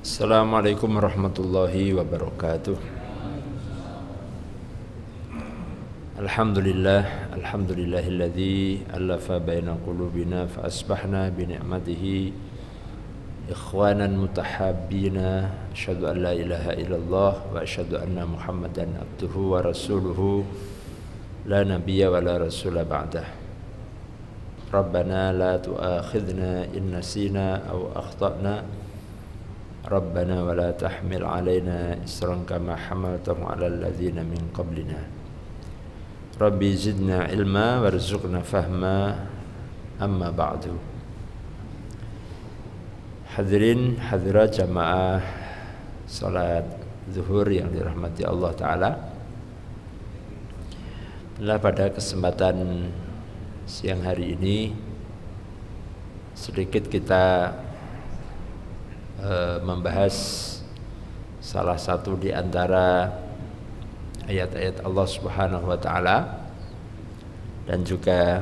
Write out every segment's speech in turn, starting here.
Assalamualaikum warahmatullahi wabarakatuh. Alhamdulillahilladzi alafa baina qulubina fa asbahna bi ni'matihi ikhwanan mutahabbina. Asyhadu an la ilaha illallah wa asyhadu anna Muhammadan abduhu wa rasuluhu la nabiyya wa la rasula ba'dah. Rabbana la tu'akhidna in nasina aw akhtana. Rabbana wa la tahmil alaina isran kama hamaltahu ala alladhina min qablina. Rabbi zidna ilma warzuqna fahma. Amma ba'du. Hadirin hadirat jamaah salat zuhur yang dirahmati Allah Ta'ala. Pada kesempatan siang hari ini sedikit kita membahas salah satu di antara ayat-ayat Allah Subhanahu wa taala dan juga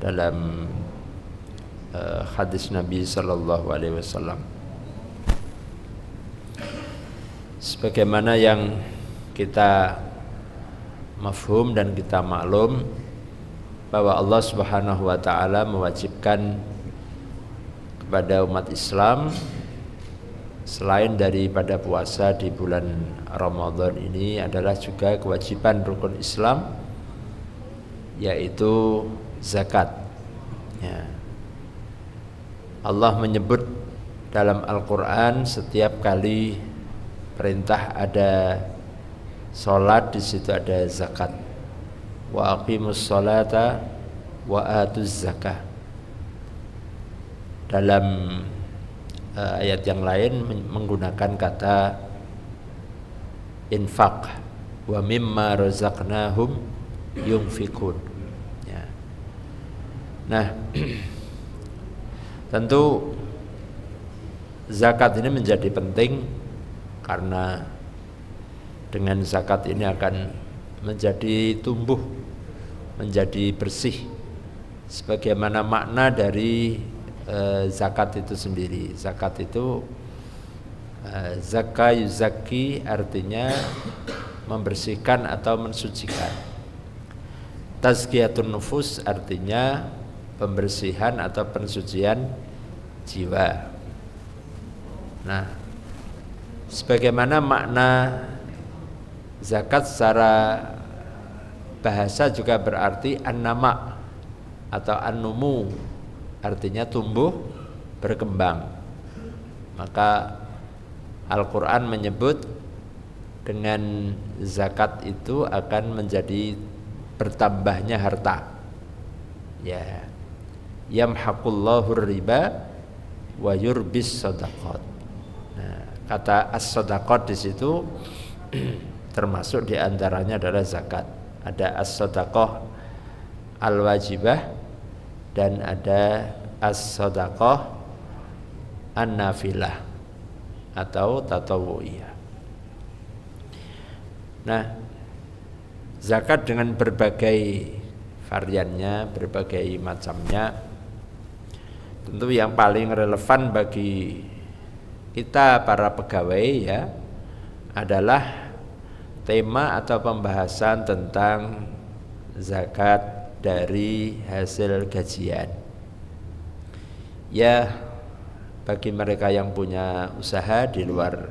dalam hadis Nabi sallallahu alaihi wasallam. Sebagaimana yang kita mafhum dan kita maklum bahwa Allah Subhanahu wa taala mewajibkan kepada umat Islam selain daripada puasa di bulan Ramadan ini adalah juga kewajiban rukun Islam, yaitu zakat. Ya. Allah menyebut dalam Al-Quran setiap kali perintah ada sholat, di situ ada zakat. Wa aqimus sholata wa atuz zakah. Dalam ayat yang lain menggunakan kata infaq, wa mimma razaqnahum yunfikun. Ya. Nah, tentu zakat ini menjadi penting karena dengan zakat ini akan menjadi tumbuh, menjadi bersih, sebagaimana makna dari zakat itu sendiri. Zakat itu zakka yuzakki, artinya membersihkan atau mensucikan. Tazkiyatun nufus artinya pembersihan atau pensucian jiwa. Nah, sebagaimana makna zakat secara bahasa juga berarti an-nama atau an-numu, artinya tumbuh berkembang. Maka Al-Quran menyebut dengan zakat itu akan menjadi bertambahnya harta. Ya, yamhaqullahu riba wa yurbis sadaqat. Nah, kata as-sadaqat di situ termasuk di antaranya adalah zakat. Ada as-sadaqah al-wajibah dan ada as-sadaqah an-nafilah atau tatawu'iyah. Nah, zakat dengan berbagai variannya, berbagai macamnya, tentu yang paling relevan bagi kita para pegawai ya adalah tema atau pembahasan tentang zakat dari hasil gajian. Ya, bagi mereka yang punya usaha di luar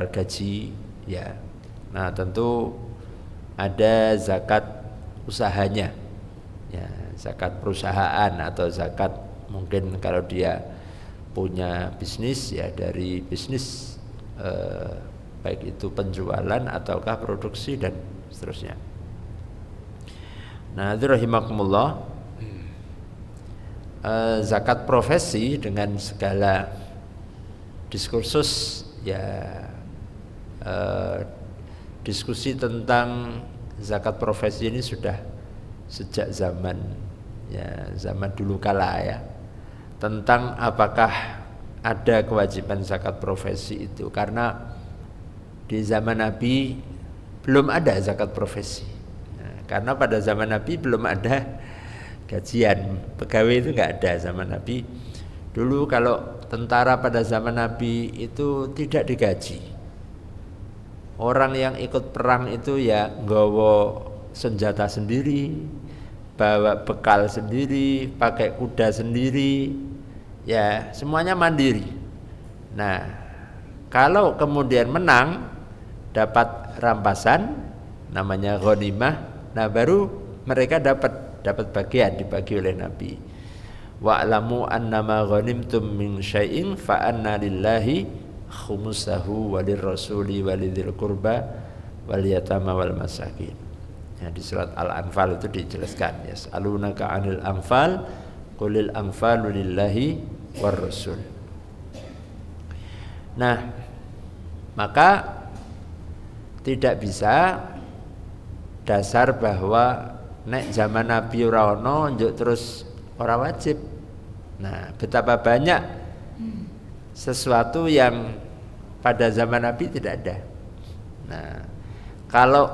gaji ya. Nah, tentu ada zakat usahanya. Ya, zakat perusahaan atau zakat mungkin kalau dia punya bisnis ya dari bisnis baik itu penjualan ataukah produksi dan seterusnya. Nah, rahimakumullah, zakat profesi dengan segala diskursus ya, diskusi tentang zakat profesi ini sudah sejak zaman dulu kala ya, tentang apakah ada kewajiban zakat profesi itu, karena di zaman Nabi belum ada zakat profesi. Karena pada zaman Nabi belum ada gajian, pegawai itu nggak ada zaman Nabi. Dulu kalau tentara pada zaman Nabi itu tidak digaji. Orang yang ikut perang itu ya nggawa senjata sendiri, bawa bekal sendiri, pakai kuda sendiri, ya semuanya mandiri. Nah, kalau kemudian menang dapat rampasan namanya ghanimah, nah baru mereka dapat bagian dibagi oleh Nabi. Wa'lamu annama ghanimtum min syai'in fa anna lillahi khumusahu walirrasuli walidzil qurba wal yatama wal masakin. Ya, di surat Al-Anfal itu dijelaskan, yas'alunaka 'anil anfal qulil anfalu lillahi war rasul. Nah, maka tidak bisa dasar bahwa nek zaman Nabi ora ono njuk terus ora wajib. Nah, betapa banyak sesuatu yang pada zaman Nabi tidak ada. Nah, kalau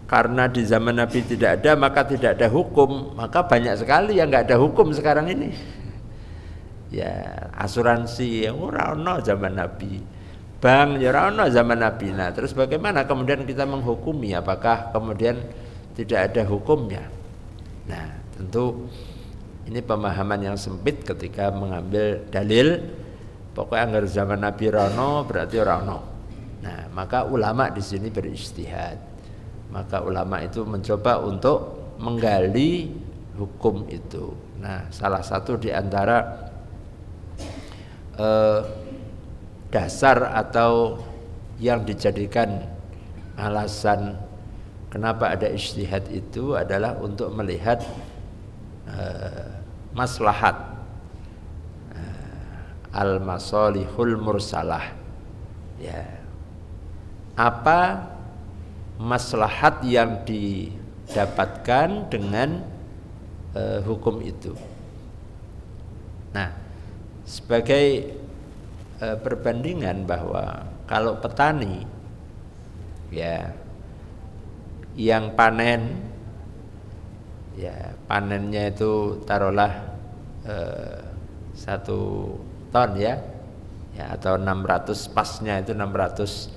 karena di zaman Nabi tidak ada maka tidak ada hukum, maka banyak sekali yang nggak ada hukum sekarang ini. Ya, asuransi yang ora ono zaman Nabi, bank ya ora ono zaman Nabi. Nah, terus bagaimana kemudian kita menghukumi? Apakah kemudian tidak ada hukumnya? Nah, tentu ini pemahaman yang sempit ketika mengambil dalil pokoknya anggar zaman Nabi rano berarti rano. Nah, maka ulama di sini beristihad. Maka ulama itu mencoba untuk menggali hukum itu. Nah, salah satu di antara dasar atau yang dijadikan alasan kenapa ada ijtihad itu adalah untuk melihat maslahat al-masalihul mursalah, ya, apa maslahat yang didapatkan dengan hukum itu. Nah, sebagai perbandingan bahwa kalau petani ya yang panen, ya panennya itu taruhlah 1 ton ya atau 600, pasnya itu 600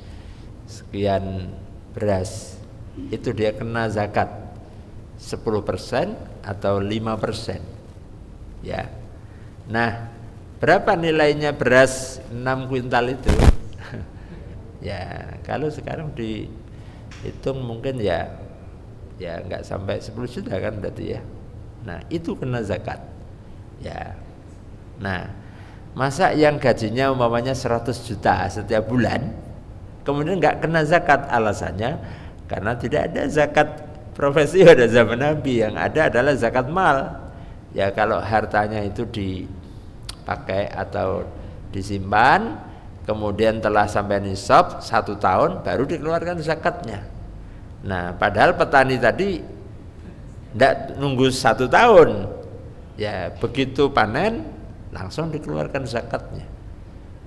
sekian beras, itu dia kena zakat 10% atau 5%, ya. Nah, berapa nilainya beras 6 kuintal itu? Ya, kalau sekarang dihitung mungkin ya nggak sampai 10 juta kan berarti ya. Nah, itu kena zakat. Ya. Nah, masa yang gajinya umpamanya 100 juta setiap bulan kemudian nggak kena zakat? Alasannya karena tidak ada zakat profesi pada zaman Nabi. Yang ada adalah zakat mal. Ya, kalau hartanya itu dipakai atau disimpan kemudian telah sampai nisab 1 tahun baru dikeluarkan zakatnya. Nah, padahal petani tadi tidak nunggu 1 tahun, ya begitu panen langsung dikeluarkan zakatnya.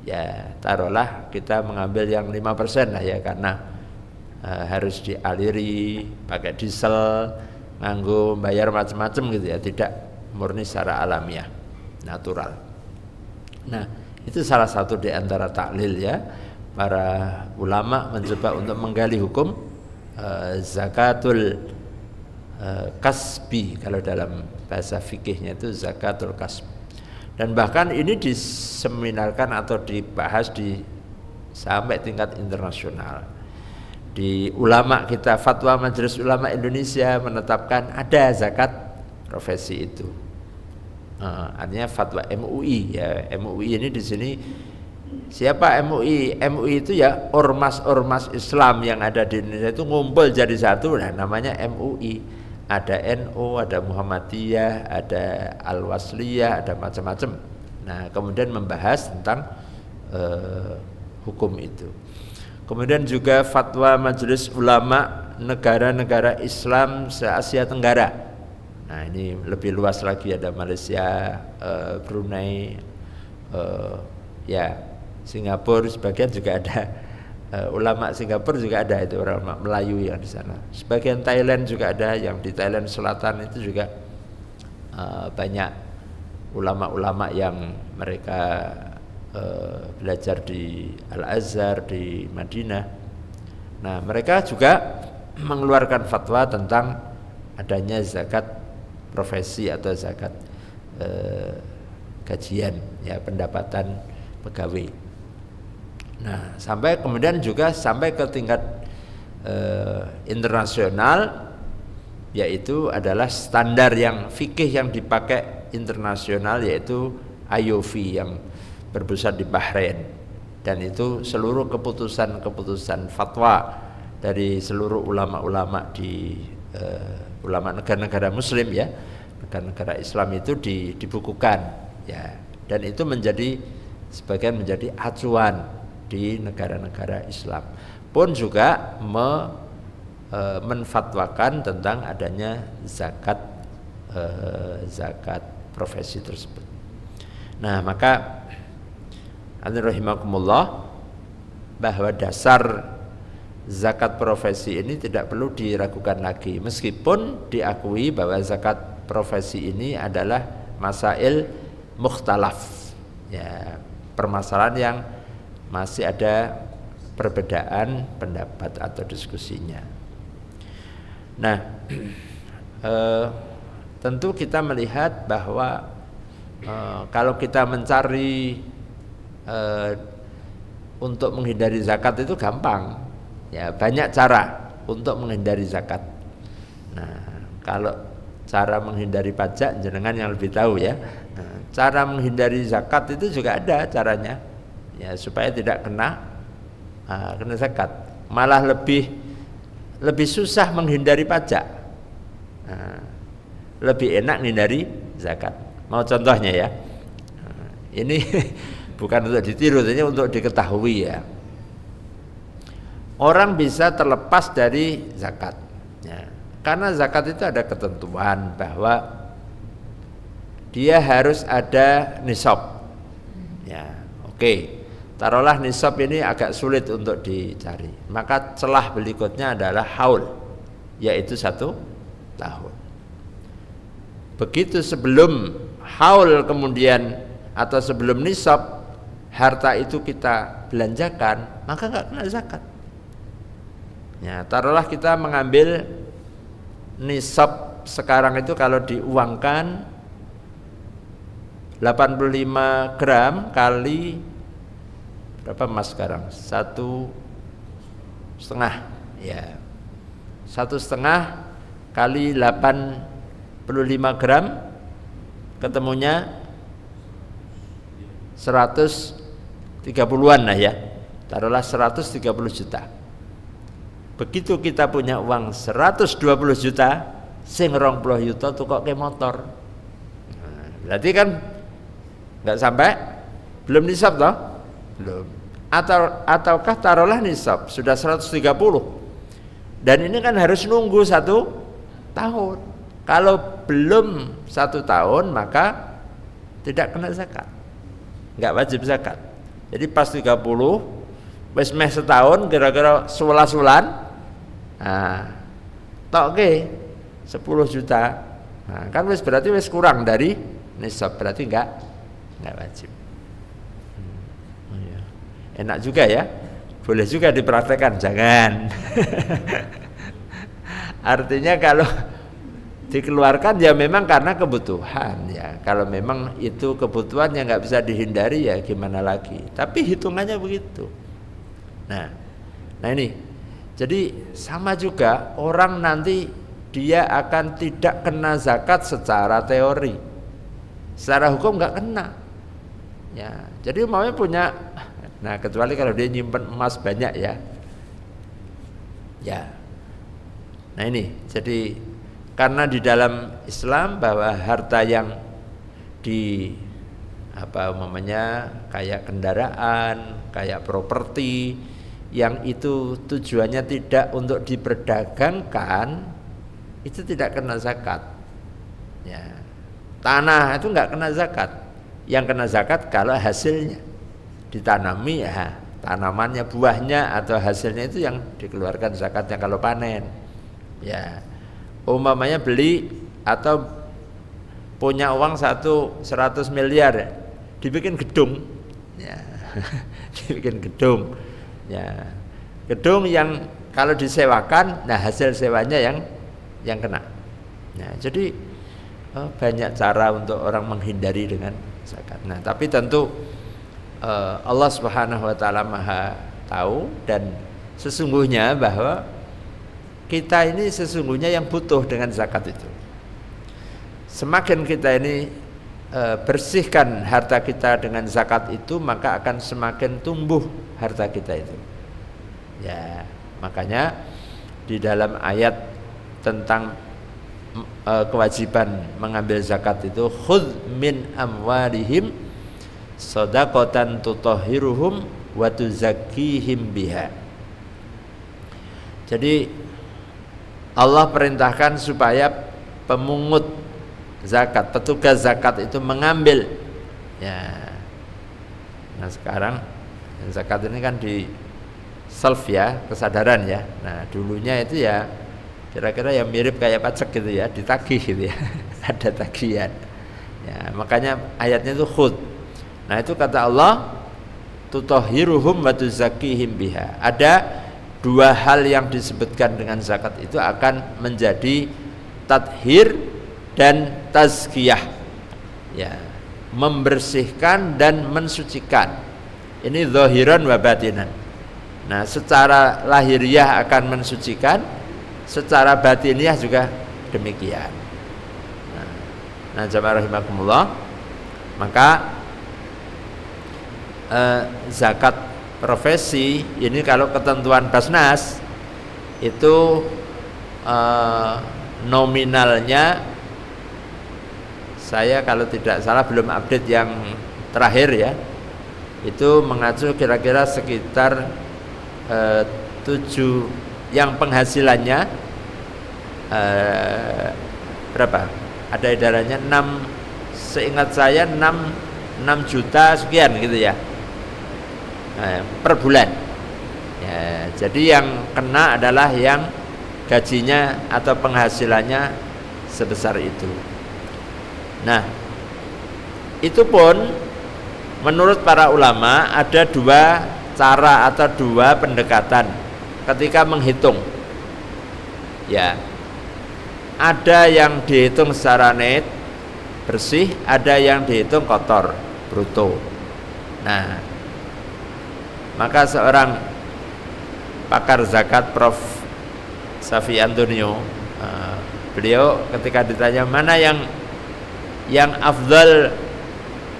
Ya, taruhlah kita mengambil yang 5% lah ya, karena harus dialiri pakai diesel, nganggo bayar macam-macam gitu ya, tidak murni secara alamiah, natural. Nah, itu salah satu di antara taklil ya, para ulama mencoba untuk menggali hukum zakatul kasbi, kalau dalam bahasa fikihnya itu zakatul kasb. Dan bahkan ini diseminarkan atau dibahas sampai tingkat internasional. Di ulama kita, fatwa Majelis Ulama Indonesia menetapkan ada zakat profesi itu. Artinya fatwa MUI ya. MUI ini di sini siapa MUI? MUI itu ya ormas-ormas Islam yang ada di Indonesia itu ngumpul jadi satu, nah namanya MUI. Ada NU, ada Muhammadiyah, ada Al-Wasliyah, ada macam-macam. Nah, kemudian membahas tentang hukum itu. Kemudian juga fatwa Majelis Ulama negara-negara Islam se-Asia Tenggara. Nah, ini lebih luas lagi, ada Malaysia, Brunei, ya Singapura, sebagian juga ada. Ulama Singapura juga ada, itu ulama Melayu yang di sana. Sebagian Thailand juga ada, yang di Thailand Selatan itu juga banyak ulama-ulama yang mereka belajar di Al-Azhar di Madinah. Nah, mereka juga mengeluarkan fatwa tentang adanya zakat profesi atau zakat gajian, ya, pendapatan pegawai. Nah, sampai kemudian juga sampai ke tingkat internasional, yaitu adalah standar yang fikih yang dipakai internasional, yaitu IOV yang berpusat di Bahrain, dan itu seluruh keputusan fatwa dari seluruh ulama-ulama di ulama negara-negara Muslim, ya, negara-negara Islam itu dibukukan, ya, dan itu menjadi sebagian menjadi acuan di negara-negara Islam pun juga menfatwakan tentang adanya zakat profesi tersebut. Nah, maka rahimakumullah, bahwa dasar zakat profesi ini tidak perlu diragukan lagi, meskipun diakui bahwa zakat profesi ini adalah masail mukhtalaf, ya, permasalahan yang masih ada perbedaan pendapat atau diskusinya. Nah, tentu kita melihat bahwa kalau kita mencari untuk menghindari zakat itu gampang, ya, banyak cara untuk menghindari zakat. Nah, kalau cara menghindari pajak jenengan yang lebih tahu, ya. Nah, cara menghindari zakat itu juga ada caranya, ya, supaya tidak kena zakat. Malah lebih susah menghindari pajak, lebih enak menghindari zakat. Mau contohnya, ya, ini bukan untuk ditiru, ini untuk diketahui, ya. Orang bisa terlepas dari zakat, ya, karena zakat itu ada ketentuan bahwa dia harus ada nisab, ya. Oke, taruhlah nisab ini agak sulit untuk dicari, maka celah berikutnya adalah haul, yaitu 1 tahun. Begitu sebelum haul kemudian atau sebelum nisab harta itu kita belanjakan, maka nggak kena zakat. Ya, taruhlah kita mengambil nisab sekarang itu kalau diuangkan 85 gram kali berapa emas sekarang? 1,5, ya, 1,5 kali 85 gram ketemunya 130-an lah, ya, taruhlah 130 juta. Begitu kita punya uang 120 juta, sing 20 juta tukoke motor. Nah, berarti kan nggak sampai, belum nisab toh? Belum. Ataukah taruhlah nisab sudah 130, dan ini kan harus nunggu 1 tahun. Kalau belum 1 tahun maka tidak kena zakat, nggak wajib zakat. Jadi pas 30 wis meh setahun, kira-kira 11 bulan, toke 10 juta, nah, kan wis berarti wis kurang dari nisab, berarti nggak wajib. Enak juga, ya, boleh juga dipraktekkan, jangan. Artinya kalau dikeluarkan ya memang karena kebutuhan, ya. Kalau memang itu kebutuhan yang nggak bisa dihindari, ya gimana lagi. Tapi hitungannya begitu. Nah ini, jadi sama juga orang nanti dia akan tidak kena zakat secara teori, secara hukum nggak kena, ya. Jadi maunya punya, nah kecuali kalau dia nyimpen emas banyak, ya. Nah ini, jadi karena di dalam Islam bahwa harta yang kayak kendaraan, kayak properti yang itu tujuannya tidak untuk diperdagangkan, itu tidak kena zakat, ya. Tanah itu nggak kena zakat. Yang kena zakat kalau hasilnya ditanami, ya, tanamannya, buahnya atau hasilnya itu yang dikeluarkan zakatnya kalau panen, ya. Umpamanya beli atau punya uang 100 miliar ya, dibikin gedung ya. Dibikin gedung ya, gedung yang kalau disewakan, nah hasil sewanya yang kena. Nah, jadi banyak cara untuk orang menghindari dengan zakat. Nah, tapi tentu Allah Subhanahu wa taala Maha tahu, dan sesungguhnya bahwa kita ini sesungguhnya yang butuh dengan zakat itu. Semakin kita ini bersihkan harta kita dengan zakat itu, maka akan semakin tumbuh harta kita itu. Ya, makanya di dalam ayat tentang kewajiban mengambil zakat itu, khudz min amwalihim shadaqatan tutahhiruhum wa tuzakkihim biha. Jadi Allah perintahkan supaya pemungut zakat, petugas zakat itu mengambil ya. Nah, sekarang zakat ini kan di self ya, kesadaran ya. Nah, dulunya itu ya kira-kira yang mirip kayak pajak gitu ya, ditagih gitu ya. Ada tagihan ya, makanya ayatnya itu khud. Nah, itu kata Allah, tutahhiruhum wa tuzakkihim biha. Ada dua hal yang disebutkan dengan zakat itu akan menjadi tathir dan tazkiyah ya, membersihkan dan mensucikan. Ini zahiran wa batinan. Nah, secara lahiriah akan mensucikan, secara batiniah juga demikian. Nah, jamaah rahimakumullah, maka zakat profesi ini kalau ketentuan Basnas itu nominalnya, saya kalau tidak salah belum update yang terakhir ya, itu mengacu kira-kira sekitar 7 yang penghasilannya berapa? Ada edarannya 6, seingat saya 6 juta sekian gitu ya. Per bulan ya, jadi yang kena adalah yang gajinya atau penghasilannya sebesar itu. Nah, itu pun menurut para ulama ada dua cara atau dua pendekatan ketika menghitung ya. Ada yang dihitung secara net bersih, ada yang dihitung kotor bruto. Nah, maka seorang pakar zakat Prof. Safi Antonio, beliau ketika ditanya mana yang afdal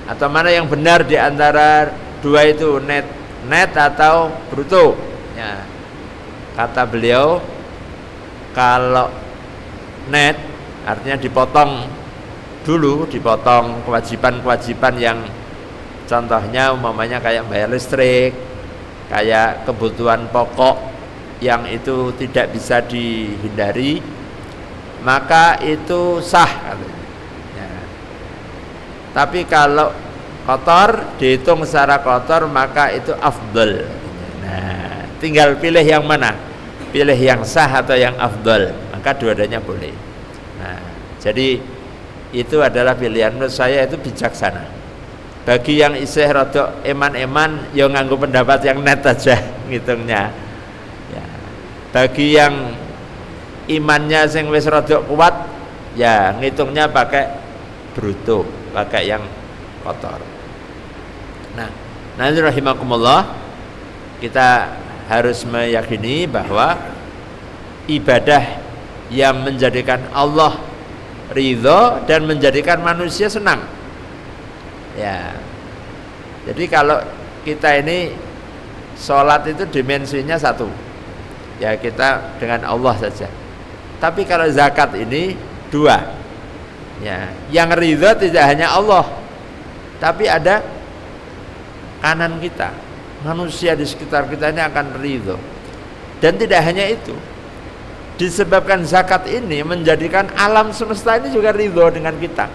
atau mana yang benar di antara dua itu, net atau bruto ya, kata beliau kalau net artinya dipotong kewajiban-kewajiban yang contohnya umpamanya kayak bayar listrik, kayak kebutuhan pokok yang itu tidak bisa dihindari, maka itu sah ya. Tapi kalau kotor, dihitung secara kotor, maka itu afdal. Nah, tinggal pilih yang mana, pilih yang sah atau yang afdal, maka dua-duanya boleh. Nah, jadi itu adalah pilihan, menurut saya itu bijaksana. Bagi yang isih rodok eman-eman, ya nganggo pendapat yang net aja ngitungnya ya. Bagi yang imannya sing wis rodok kuat, ya ngitungnya pakai bruto, pakai yang kotor. Nah, nanti rahimakumullah, kita harus meyakini bahwa ibadah yang menjadikan Allah ridho dan menjadikan manusia senang ya. Jadi kalau kita ini sholat itu dimensinya satu ya, kita dengan Allah saja. Tapi kalau zakat ini dua ya, yang ridho tidak hanya Allah, tapi ada kanan kita, manusia di sekitar kita ini akan ridho. Dan tidak hanya itu, disebabkan zakat ini menjadikan alam semesta ini juga ridho dengan kita.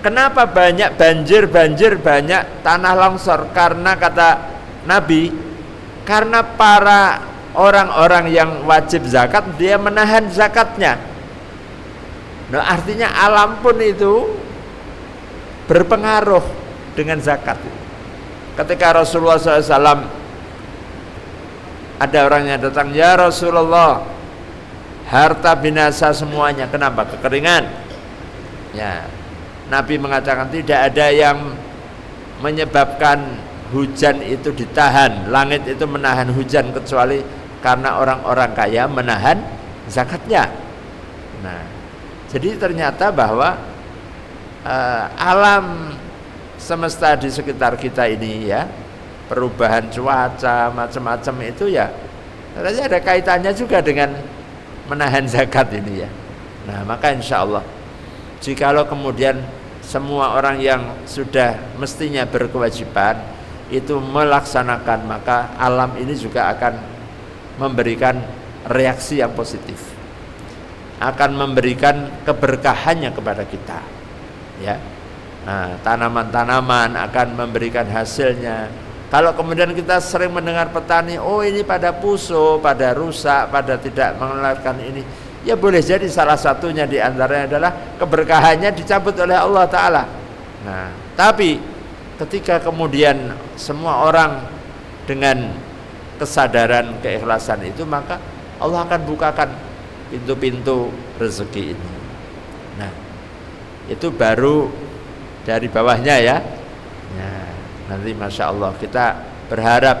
Kenapa banyak banjir, banyak tanah longsor? Karena kata Nabi, karena para orang-orang yang wajib zakat dia menahan zakatnya. Nah, artinya alam pun itu berpengaruh dengan zakat. Ketika Rasulullah SAW ada orang yang datang, ya Rasulullah, harta binasa semuanya. Kenapa? Kekeringan. Ya, Nabi mengatakan tidak ada yang menyebabkan hujan itu ditahan, langit itu menahan hujan kecuali karena orang-orang kaya menahan zakatnya. Nah, jadi ternyata bahwa alam semesta di sekitar kita ini ya, perubahan cuaca macam-macam itu ya ternyata ada kaitannya juga dengan menahan zakat ini ya. Nah, maka insya Allah jikalau kemudian semua orang yang sudah mestinya berkewajiban itu melaksanakan, maka alam ini juga akan memberikan reaksi yang positif, akan memberikan keberkahannya kepada kita ya. Nah, tanaman-tanaman akan memberikan hasilnya. Kalau kemudian kita sering mendengar petani, oh ini pada puso, pada rusak, pada tidak mengeluarkan ini, ya boleh jadi salah satunya di antaranya adalah keberkahannya dicabut oleh Allah Ta'ala. Nah, tapi ketika kemudian semua orang dengan kesadaran, keikhlasan itu, maka Allah akan bukakan pintu-pintu rezeki ini. Nah, itu baru dari bawahnya ya. Nah, nanti Masya Allah kita berharap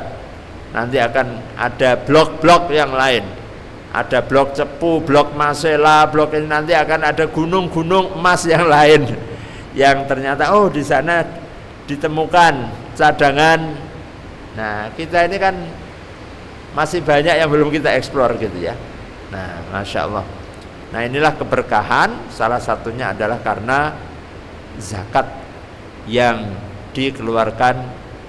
nanti akan ada blok-blok yang lain. Ada blok Cepu, blok Masela, blok ini nanti akan ada gunung-gunung emas yang lain. Yang ternyata oh di sana ditemukan cadangan. Nah, kita ini kan masih banyak yang belum kita eksplor gitu ya. Nah, Masya Allah. Nah, inilah keberkahan, salah satunya adalah karena zakat yang dikeluarkan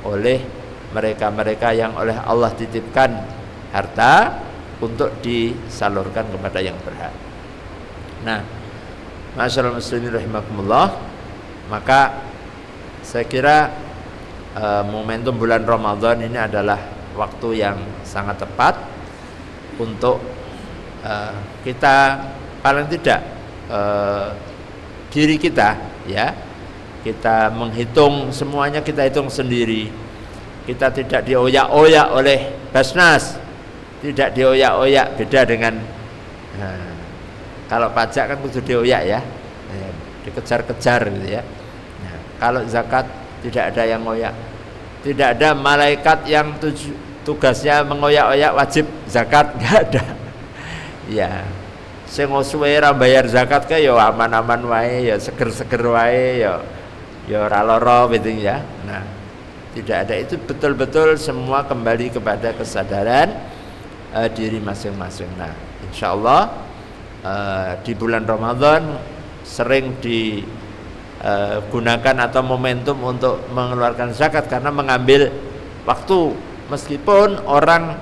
oleh mereka-mereka yang oleh Allah titipkan harta untuk disalurkan kepada yang berhak. Nah, masyaallah muslimin rahimakumullah, maka saya kira momentum bulan Ramadan ini adalah waktu yang sangat tepat untuk kita paling tidak diri kita ya, kita menghitung semuanya, kita hitung sendiri, kita tidak dioyak-oyak oleh Basnas, tidak dioyak-oyak. Beda dengan kalau pajak kan kudu dioyak ya, dikejar-kejar gitu ya. Nah, kalau zakat tidak ada yang ngoyak, tidak ada malaikat yang tugasnya mengoyak-oyak wajib zakat, nggak ada. Ya, sing suwe ra bayar zakat ke ya aman-aman wae, ya seger-seger wae, ya ora lara gitu ya. Nah, tidak ada, itu betul-betul semua kembali kepada kesadaran diri masing-masing. Nah, insya Allah di bulan Ramadan sering digunakan atau momentum untuk mengeluarkan zakat karena mengambil waktu. Meskipun orang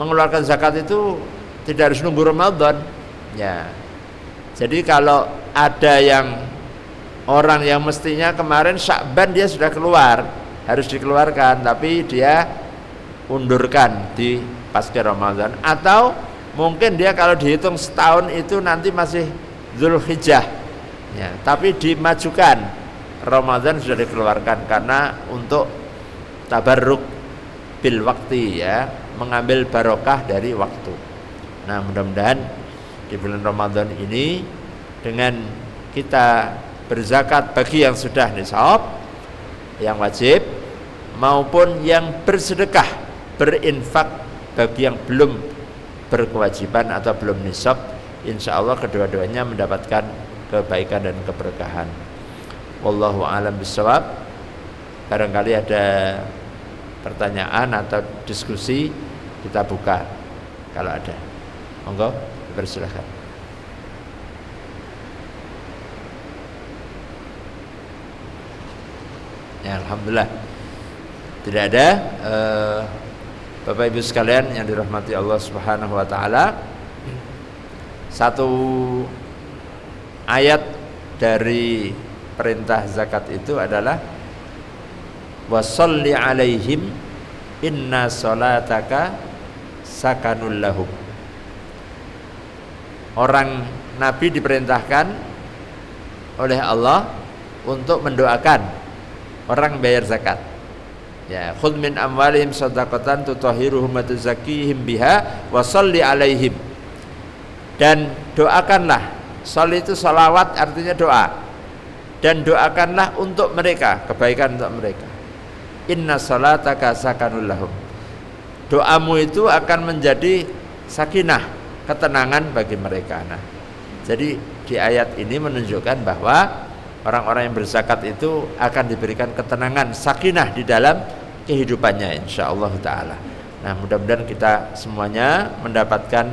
mengeluarkan zakat itu tidak harus nunggu Ramadan ya. Jadi kalau ada yang orang yang mestinya kemarin Sya'ban dia sudah keluar, harus dikeluarkan, tapi dia undurkan di pasca Ramadan, atau mungkin dia kalau dihitung setahun itu nanti masih Zulhijjah ya, tapi dimajukan Ramadan sudah dikeluarkan karena untuk tabarruk bil waktu ya, mengambil barokah dari waktu. Nah, mudah-mudahan di bulan Ramadan ini dengan kita berzakat bagi yang sudah nisab, yang wajib, maupun yang bersedekah, berinfak bagi yang belum berkewajiban atau belum nisab, insya Allah kedua-duanya mendapatkan kebaikan dan keberkahan. Wallahu a'lam bishawab. Barangkali ada pertanyaan atau diskusi, kita buka kalau ada. Monggo, bersilakan. Ya, alhamdulillah. Tidak ada. Bapak Ibu sekalian yang dirahmati Allah Subhanahu wa taala, satu ayat dari perintah zakat itu adalah washolli alaihim inna sholataka sakanul lahum. Orang Nabi diperintahkan oleh Allah untuk mendoakan orang bayar zakat. Ya, khudh min amwalihim shadaqatan tutahhiruhum wa tuzakkihim biha wa shalli alaihim. Dan doakanlah, sholli itu salawat artinya doa. Dan doakanlah untuk mereka, kebaikan untuk mereka. Inna salataka sakanul lahum. Doamu itu akan menjadi sakinah, ketenangan bagi mereka. Nah, jadi di ayat ini menunjukkan bahwa orang-orang yang berzakat itu akan diberikan ketenangan, sakinah di dalam kehidupannya insyaallah taala. Nah, mudah-mudahan kita semuanya mendapatkan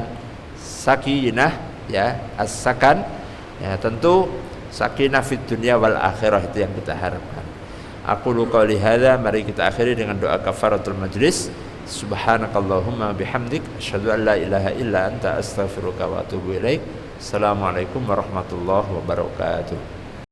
sakinah, ya, as-sakan. Ya, tentu sakinah fid dunya wal akhirah itu yang kita harapkan. Aqulu qouli hadza, mari kita akhiri dengan doa kafaratul majlis. Subhanakallahumma bihamdik asyhadu an la ilaha illa anta astaghfiruka wa atubu ilaik. Assalamualaikum warahmatullahi wabarakatuh.